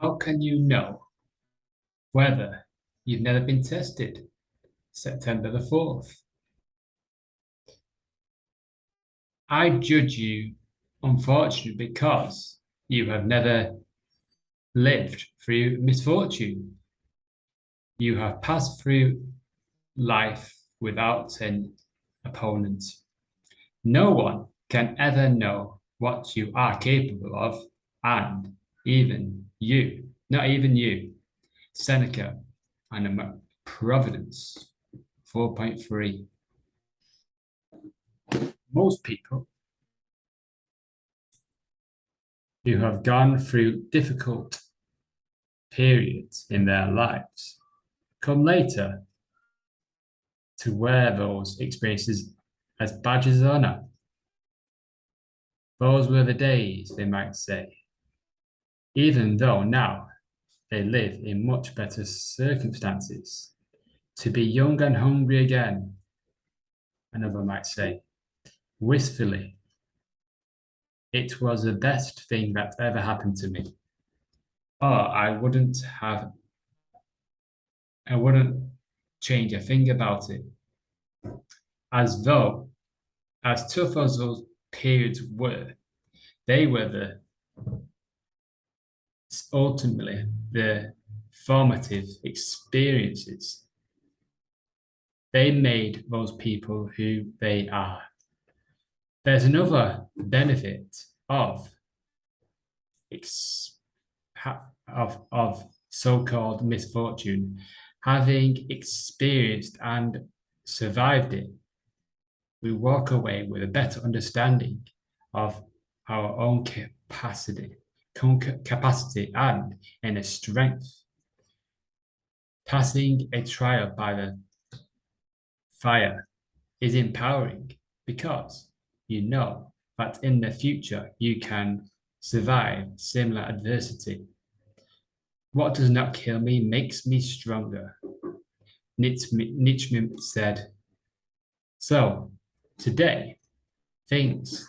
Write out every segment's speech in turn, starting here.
How can you know whether you've never been tested? September the 4th. I judge you, unfortunately, because you have never lived through misfortune. You have passed through life without an opponent. No one can ever know what you are capable of, and not even you, Seneca and Providence 4.3. Most people who have gone through difficult periods in their lives come later to wear those experiences as badges of honor. Those were the days, they might say, even though now they live in much better circumstances. To be young and hungry again, another might say, wistfully, it was the best thing that ever happened to me. Oh, I wouldn't change a thing about it. As though, as tough as those periods were, they were ultimately the formative experiences. They made those people who they are. There's another benefit of so-called misfortune. Having experienced and survived it, we walk away with a better understanding of our own capacity and inner strength. Passing a trial by the fire is empowering because you know that in the future you can survive similar adversity. What does not kill me makes me stronger, Nietzsche said. So today, things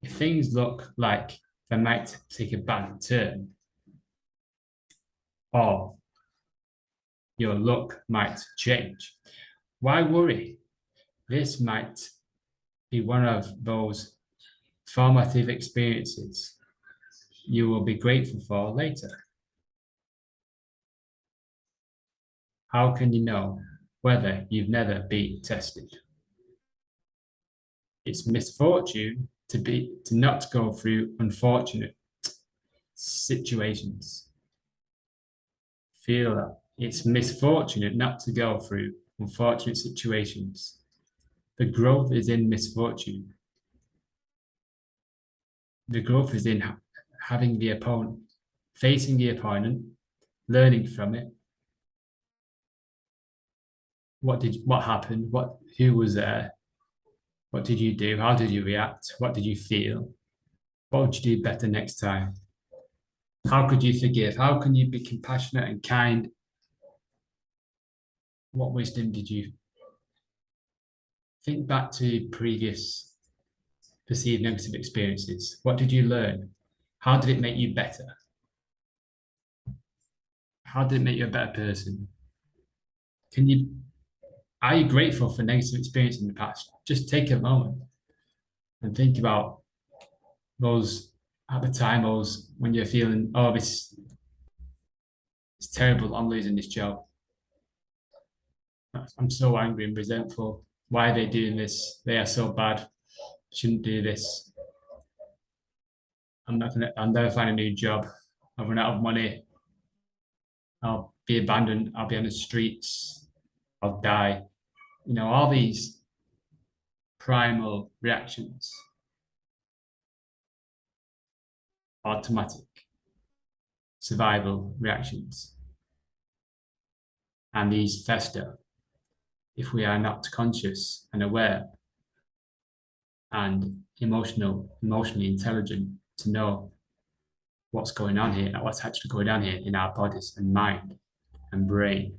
if things look like they might take a bad turn, or your luck might change, why worry? This might be one of those formative experiences you will be grateful for later. How can you know whether you've never been tested? It's misfortune to not go through unfortunate situations. Feel that it's misfortunate not to go through unfortunate situations. The growth is in misfortune. The growth is in having the opponent, facing the opponent, learning from it. What happened? Who was there? What did you do? How did you react? What did you feel? What would you do better next time? How could you forgive? How can you be compassionate and kind? What wisdom did you think back to previous perceived negative experiences? What did you learn? How did it make you better? How did it make you a better person? Can you Are you grateful for negative experience in the past? Just take a moment and think about those at the time, those when you're feeling, oh, this it's terrible, I'm losing this job. I'm so angry and resentful. Why are they doing this? They are so bad. Shouldn't do this. I'll never find a new job. I'll run out of money. I'll be abandoned. I'll be on the streets. I'll die. All these primal reactions, automatic survival reactions, and these fester if we are not conscious and aware and emotionally intelligent to know what's going on here, what's actually going on here in our bodies and mind and brain.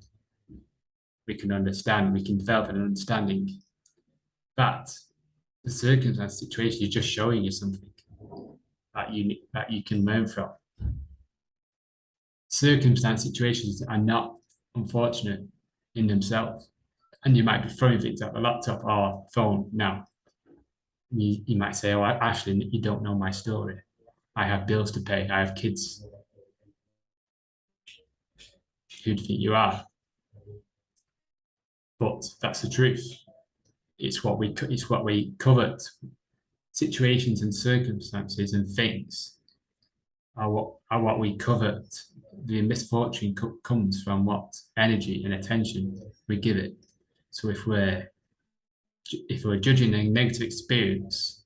We can develop an understanding that the circumstance situation is just showing you something that you can learn from. circumstance situations are not unfortunate in themselves. And you might be throwing things at the laptop or phone now. You might say, oh, Ashley, you don't know my story. I have bills to pay. I have kids. Who do you think you are? But that's the truth. It's what we covered. Situations and circumstances and things are what we covered. The misfortune comes from what energy and attention we give it. So if we're judging a negative experience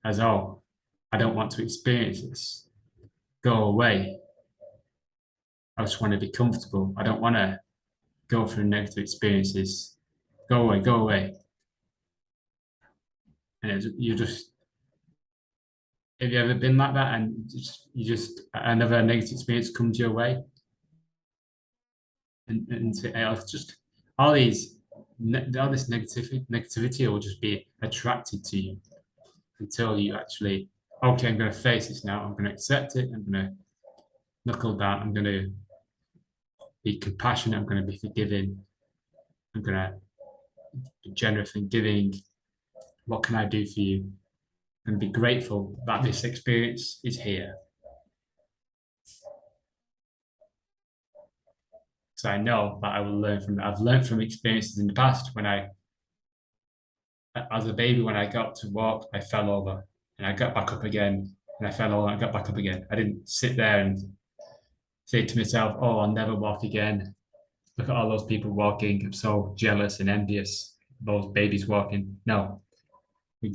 as, oh, I don't want to experience this, go away. I just want to be comfortable. I don't want to go through negative experiences. Go away, go away. And you just, have you ever been like that? And you just another negative experience comes your way, and it's just all this negativity will just be attracted to you until you actually, okay, I'm going to face this now. I'm going to accept it. I'm going to knuckle down. I'm going to be compassionate. I'm going to be forgiving. I'm going to be generous and giving. What can I do for you? And be grateful that this experience is here. So I know that I will learn from it. I've learned from experiences in the past when as a baby, when I got to walk, I fell over and I got back up again and I fell over and I got back up again. I didn't sit there and say to myself, oh, I'll never walk again. Look at all those people walking. I'm so jealous and envious of those babies walking. No,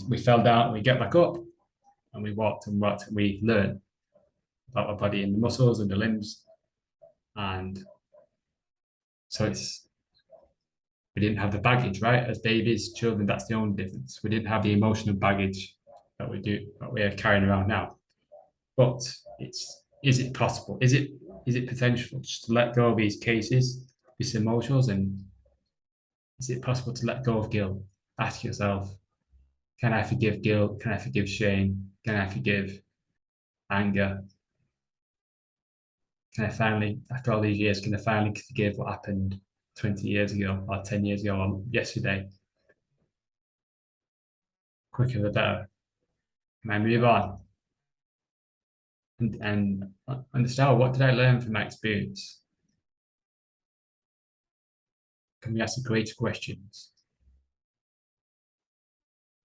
we fell down, we get back up and we walked and walked. We learned about our body and the muscles and the limbs. And so we didn't have the baggage, right? As babies, children, that's the only difference. We didn't have the emotional baggage that we're carrying around now. But is it possible? Is it potential just to let go of these cases, these emotions, and is it possible to let go of guilt? Ask yourself, can I forgive guilt? Can I forgive shame? Can I forgive anger? Can I finally, after all these years, can I finally forgive what happened 20 years ago or 10 years ago or yesterday? Quicker the better. Can I move on? And understand, what did I learn from my experience? Can we ask the greater questions?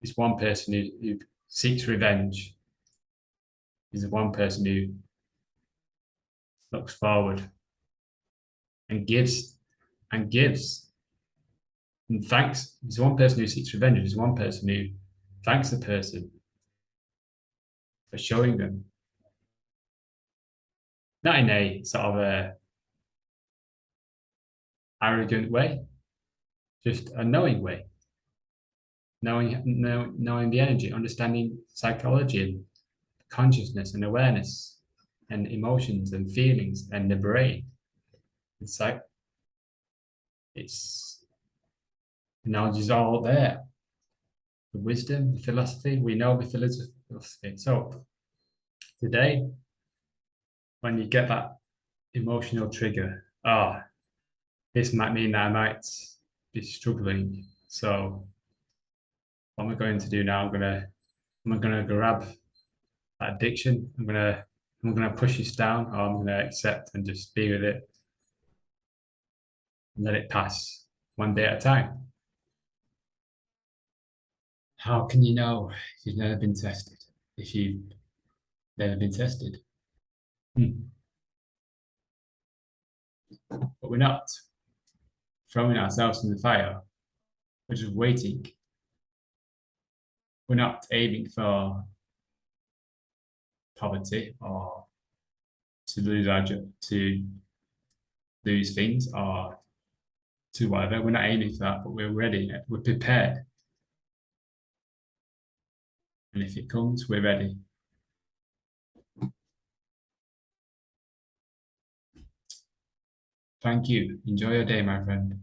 Is one person who seeks revenge, is the one person who looks forward and gives and gives and thanks. There's one person who seeks revenge. There's one person who thanks the person for showing them, not in a sort of a arrogant way, just a knowing way, knowing the energy, understanding psychology and consciousness and awareness and emotions and feelings and the brain. It's like the knowledge is all there. The wisdom, the philosophy, we know the philosophy. So today, when you get that emotional trigger, this might mean that I might be struggling. So what am I going to do now? I'm gonna grab that addiction. I'm gonna push this down, or I'm gonna accept and just be with it and let it pass one day at a time. How can you know if you've never been tested? If you've never been tested? But we're not throwing ourselves in the fire. We're just waiting. We're not aiming for poverty or to lose our job, to lose things or to whatever. We're not aiming for that, but we're ready. We're prepared. And if it comes, we're ready. Thank you. Enjoy your day, my friend.